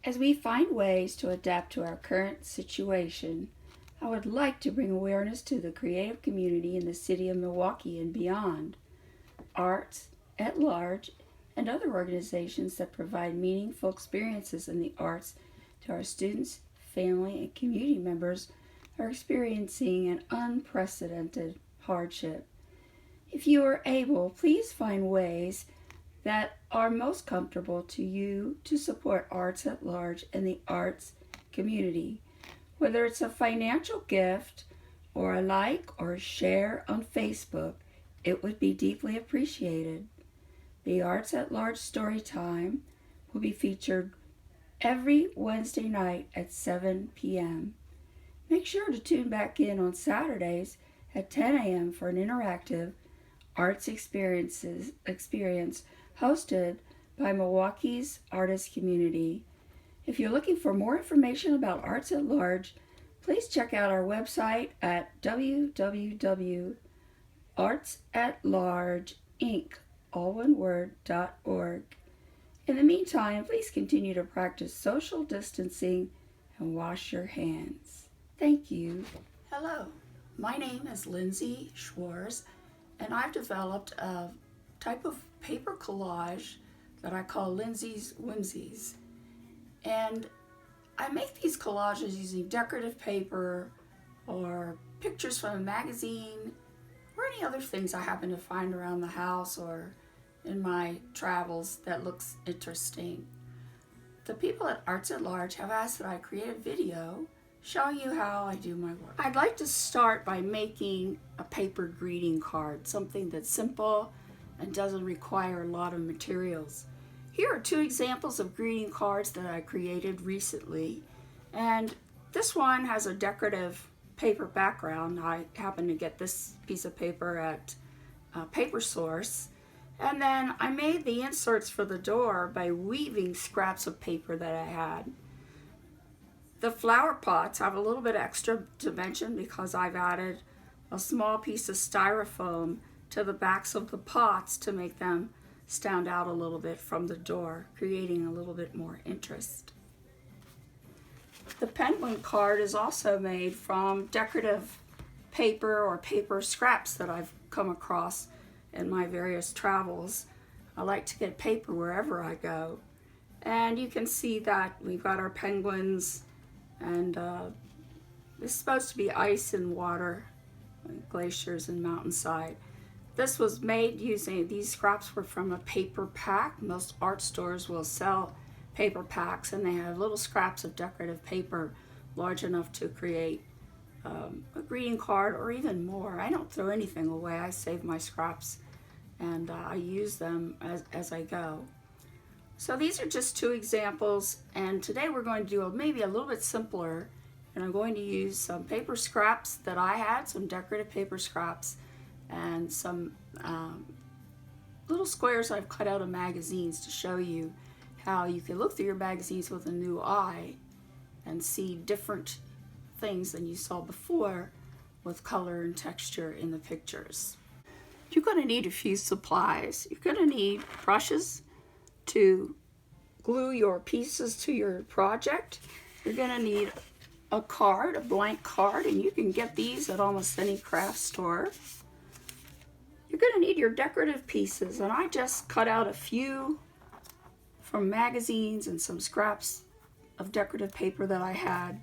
As we find ways to adapt to our current situation, I would like to bring awareness to the creative community in the city of Milwaukee and beyond. Arts at Large and other organizations that provide meaningful experiences in the arts to our students, family, and community members are experiencing an unprecedented hardship. If you are able, please find ways that are most comfortable to you to support Arts at Large and the arts community. Whether it's a financial gift or a like or a share on Facebook, it would be deeply appreciated. The Arts at Large Storytime will be featured every Wednesday night at 7 p.m. Make sure to tune back in on Saturdays at 10 a.m. for an interactive arts experience hosted by Milwaukee's artist community. If you're looking for more information about Arts at Large, please check out our website at www.artsatlargeinc.org. In the meantime, please continue to practice social distancing and wash your hands. Thank you. Hello, my name is Lindsey Schwarz, and I've developed a type of paper collage that I call Lindsey's Whimsies. And I make these collages using decorative paper or pictures from a magazine or any other things I happen to find around the house or in my travels that looks interesting. The people at Arts at Large have asked that I create a video showing you how I do my work. I'd like to start by making a paper greeting card, something that's simple and doesn't require a lot of materials. Here are two examples of greeting cards that I created recently, and this one has a decorative paper background. I happened to get this piece of paper at Paper Source, and then I made the inserts for the door by weaving scraps of paper that I had. The flower pots have a little bit extra dimension because I've added a small piece of styrofoam to the backs of the pots to make them stand out a little bit from the door, creating a little bit more interest. The penguin card is also made from decorative paper or paper scraps that I've come across in my various travels. I like to get paper wherever I go. And you can see that we've got our penguins, and it's supposed to be ice and water, glaciers and mountainside. This was made using, these scraps were from a paper pack. Most art stores will sell paper packs, and they have little scraps of decorative paper large enough to create a greeting card or even more. I don't throw anything away. I save my scraps and I use them as I go. So these are just two examples, and today we're going to do maybe a little bit simpler, and I'm going to use some paper scraps that I had, some decorative paper scraps, and some little squares I've cut out of magazines to show you how you can look through your magazines with a new eye and see different things than you saw before with color and texture in the pictures. You're going to need a few supplies. You're going to need brushes to glue your pieces to your project. You're going to need a card, a blank card, and you can get these at almost any craft store. You're going to need your decorative pieces, and I just cut out a few from magazines and some scraps of decorative paper that I had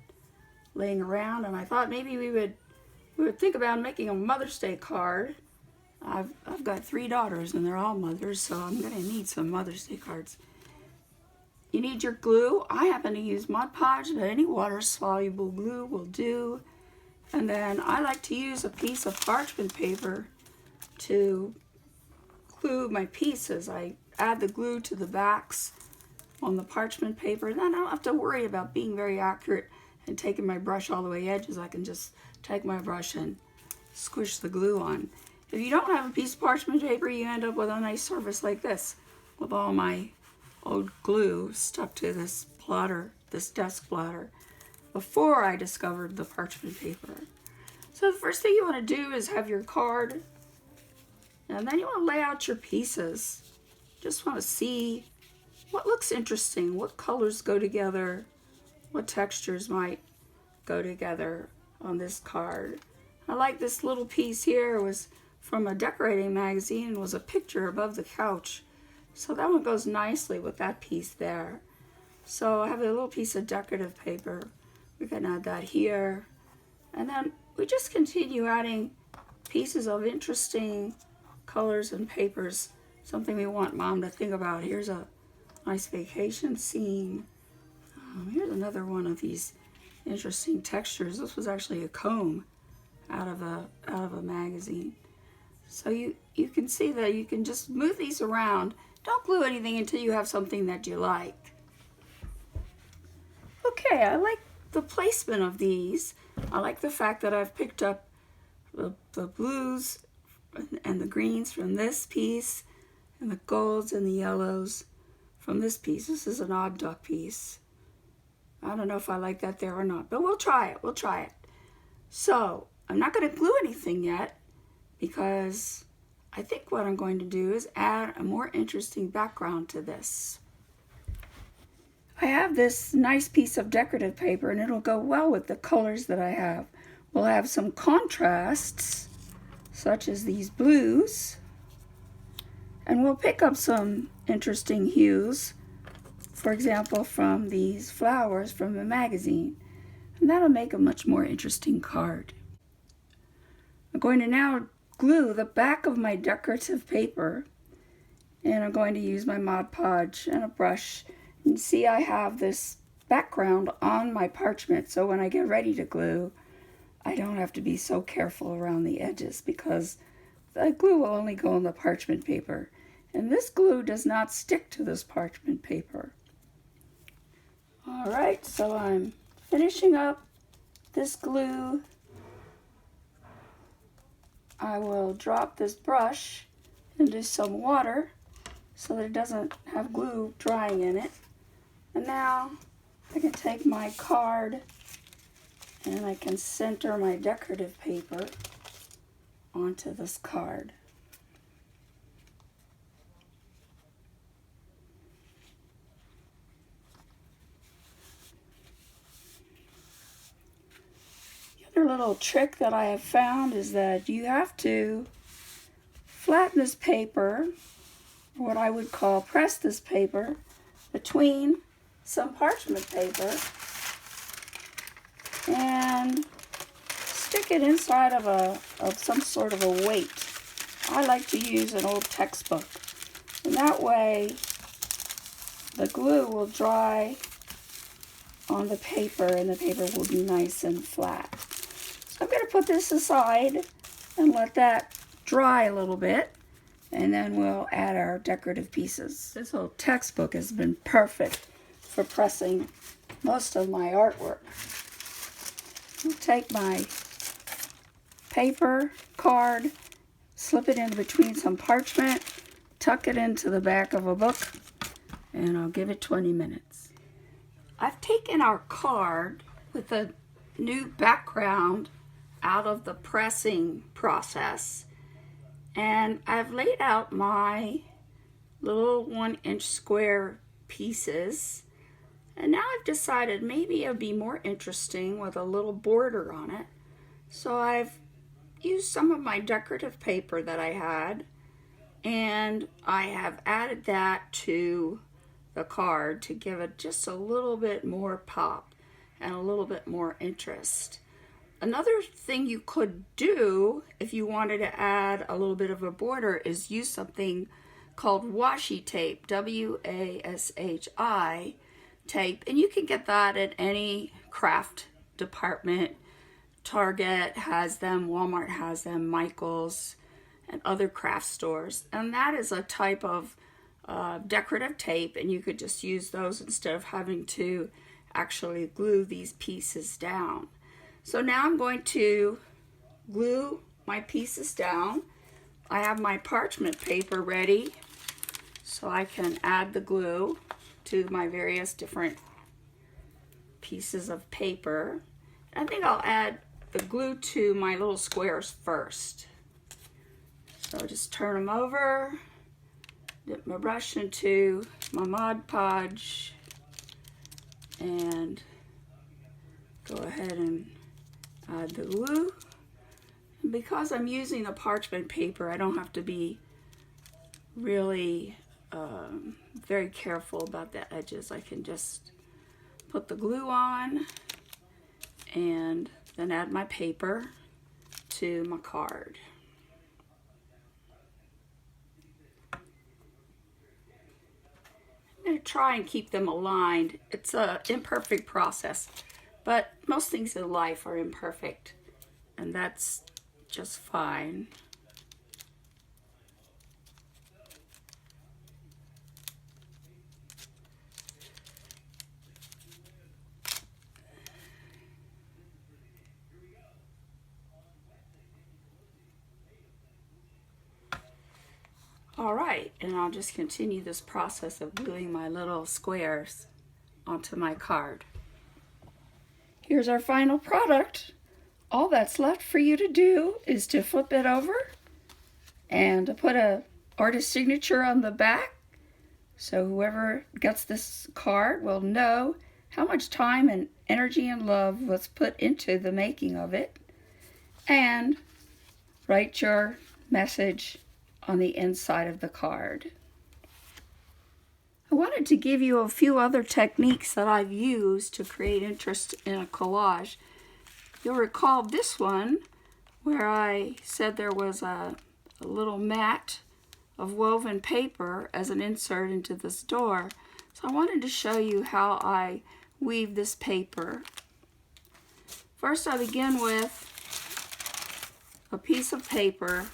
laying around, and I thought maybe we would think about making a Mother's Day card. I've got 3 daughters and they're all mothers, so I'm going to need some Mother's Day cards. You need your glue. I happen to use Mod Podge, but any water-soluble glue will do. And then I like to use a piece of parchment paper to glue my pieces. I add the glue to the backs on the parchment paper, and then I don't have to worry about being very accurate and taking my brush all the way edges. I can just take my brush and squish the glue on. If you don't have a piece of parchment paper, you end up with a nice surface like this, with all my old glue stuck to this plotter, this desk plotter, before I discovered the parchment paper. So the first thing you want to do is have your card, and then you want to lay out your pieces. Just want to see what looks interesting, what colors go together, what textures might go together on this card. I like this little piece here. It was from a decorating magazine and was a picture above the couch. So that one goes nicely with that piece there. So I have a little piece of decorative paper. We can add that here. And then we just continue adding pieces of interesting colors and papers, something we want Mom to think about. Here's a nice vacation scene. Here's another one of these interesting textures. This was actually a comb out of a magazine. So you can see that you can just move these around. Don't glue anything until you have something that you like. Okay, I like the placement of these. I like the fact that I've picked up the blues and the greens from this piece, and the golds and the yellows from this piece. This is an odd duck piece. I don't know if I like that there or not, but we'll try it. We'll try it. So I'm not going to glue anything yet, because I think what I'm going to do is add a more interesting background to this. I have this nice piece of decorative paper, and it'll go well with the colors that I have. We'll have some contrasts, such as these blues, and we'll pick up some interesting hues, for example, from these flowers from the magazine, and that'll make a much more interesting card. I'm going to now glue the back of my decorative paper, and I'm going to use my Mod Podge and a brush. And see, I have this background on my parchment, so when I get ready to glue, I don't have to be so careful around the edges, because the glue will only go on the parchment paper, and this glue does not stick to this parchment paper. Alright, so I'm finishing up this glue. I will drop this brush into some water so that it doesn't have glue drying in it. And now I can take my card and I can center my decorative paper onto this card. The other little trick that I have found is that you have to flatten this paper, or what I would call press this paper, between some parchment paper and stick it inside of some sort of a weight. I like to use an old textbook, and that way the glue will dry on the paper and the paper will be nice and flat. So I'm going to put this aside and let that dry a little bit, and then we'll add our decorative pieces. This old textbook has been perfect for pressing most of my artwork. I'll take my paper card, slip it in between some parchment, tuck it into the back of a book, and I'll give it 20 minutes. I've taken our card with a new background out of the pressing process, and I've laid out my little 1-inch square pieces, and now I've decided maybe it would be more interesting with a little border on it. So I've used some of my decorative paper that I had, and I have added that to the card to give it just a little bit more pop and a little bit more interest. Another thing you could do if you wanted to add a little bit of a border is use something called washi tape, W-A-S-H-I tape, and you can get that at any craft department. Target has them, Walmart has them, Michael's, and other craft stores. And that is a type of decorative tape, and you could just use those instead of having to actually glue these pieces down. So now I'm going to glue my pieces down. I have my parchment paper ready, so I can add the glue to my various different pieces of paper. I think I'll add the glue to my little squares first. So just turn them over, dip my brush into my Mod Podge and go ahead and add the glue. And because I'm using a parchment paper, I don't have to be really very careful about the edges. I can just put the glue on and then add my paper to my card. I'm going to try and keep them aligned. It's an imperfect process, but most things in life are imperfect, and that's just fine. All right, and I'll just continue this process of gluing my little squares onto my card. Here's our final product. All that's left for you to do is to flip it over and to put an artist signature on the back, so whoever gets this card will know how much time and energy and love was put into the making of it, and write your message on the inside of the card. I wanted to give you a few other techniques that I've used to create interest in a collage. You'll recall this one where I said there was a little mat of woven paper as an insert into this door. So I wanted to show you how I weave this paper. First, I begin with a piece of paper.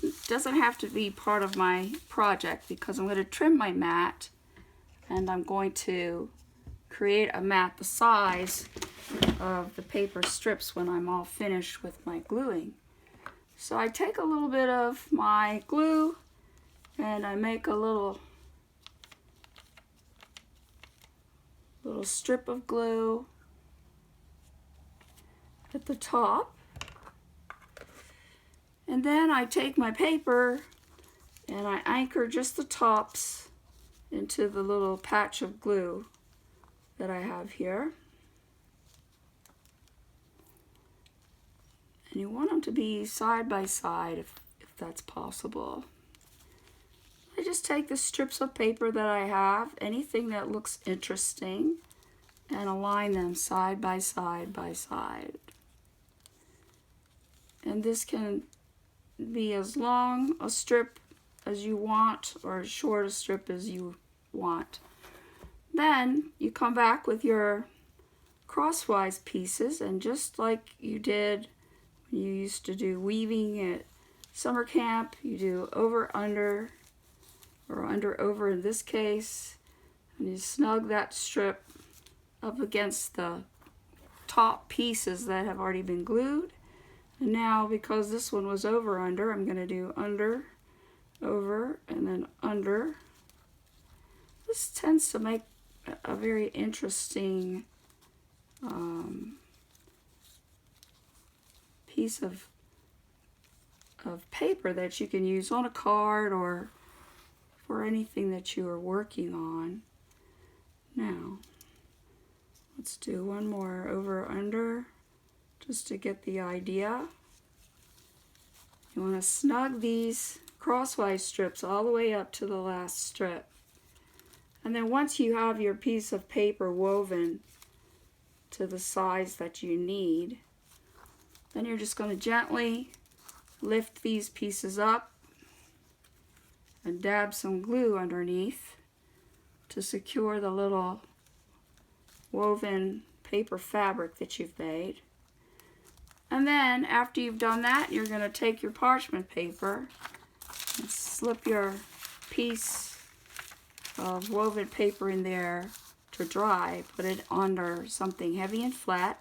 It doesn't have to be part of my project because I'm going to trim my mat and I'm going to create a mat the size of the paper strips when I'm all finished with my gluing. So I take a little bit of my glue and I make a little strip of glue at the top. And then I take my paper and I anchor just the tops into the little patch of glue that I have here. And you want them to be side by side if that's possible. I just take the strips of paper that I have, anything that looks interesting, and align them side by side by side. And this can be as long a strip as you want or as short a strip as you want. Then you come back with your crosswise pieces, and just like you did when you used to do weaving at summer camp, you do over under or under over in this case, and you snug that strip up against the top pieces that have already been glued. And now, because this one was over under, I'm going to do under, over, and then under. This tends to make a very interesting piece of paper that you can use on a card or for anything that you are working on. Now, let's do one more over, under, just to get the idea. You want to snug these crosswise strips all the way up to the last strip. And then once you have your piece of paper woven to the size that you need, then you're just going to gently lift these pieces up and dab some glue underneath to secure the little woven paper fabric that you've made. And then after you've done that, you're going to take your parchment paper and slip your piece of woven paper in there to dry. Put it under something heavy and flat.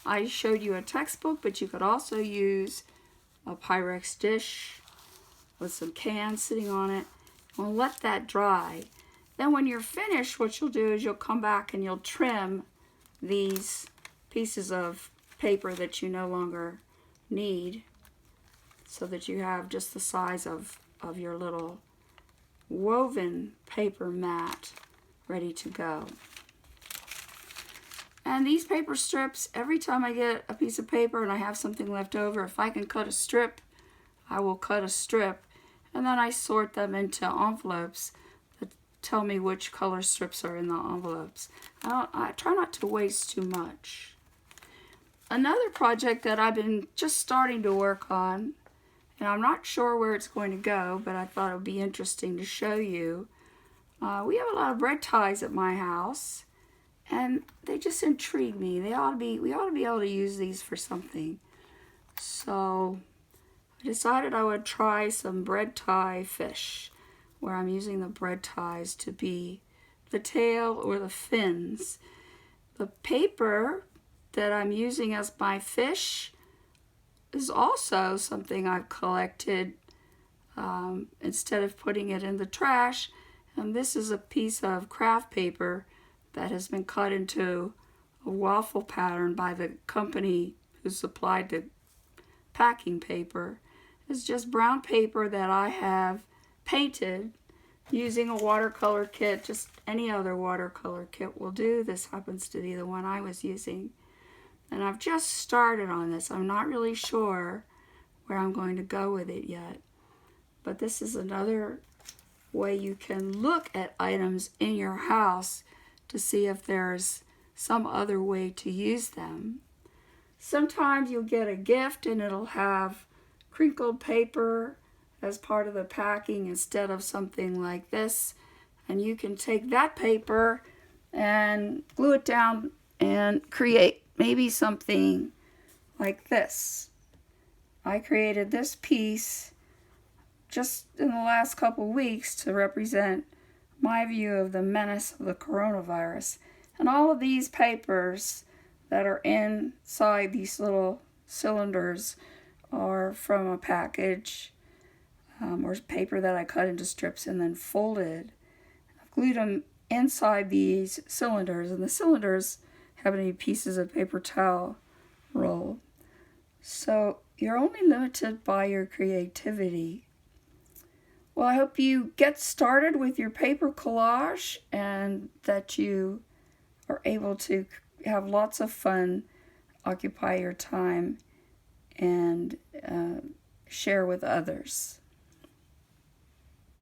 I showed you a textbook, but you could also use a Pyrex dish with some cans sitting on it. And let that dry. Then when you're finished, what you'll do is you'll come back and you'll trim these pieces of paper that you no longer need, so that you have just the size of your little woven paper mat ready to go. And these paper strips, every time I get a piece of paper and I have something left over, if I can cut a strip, I will cut a strip. And then I sort them into envelopes that tell me which color strips are in the envelopes. I try not to waste too much. Another project that I've been just starting to work on, and I'm not sure where it's going to go, but I thought it would be interesting to show you. We have a lot of bread ties at my house, and they just intrigue me. We ought to be able to use these for something. So I decided I would try some bread tie fish, where I'm using the bread ties to be the tail or the fins. The paper that I'm using as my fish is also something I've collected instead of putting it in the trash. And this is a piece of craft paper that has been cut into a waffle pattern by the company who supplied the packing paper. It's just brown paper that I have painted using a watercolor kit. Just any other watercolor kit will do. This happens to be the one I was using. And I've just started on this. I'm not really sure where I'm going to go with it yet. But this is another way you can look at items in your house to see if there's some other way to use them. Sometimes you'll get a gift and it'll have crinkled paper as part of the packing instead of something like this. And you can take that paper and glue it down and create maybe something like this. I created this piece just in the last couple weeks to represent my view of the menace of the coronavirus. And all of these papers that are inside these little cylinders are from a package or paper that I cut into strips and then folded. I've glued them inside these cylinders, and the cylinders have any pieces of paper towel roll. So you're only limited by your creativity. Well, I hope you get started with your paper collage and that you are able to have lots of fun, occupy your time, and share with others.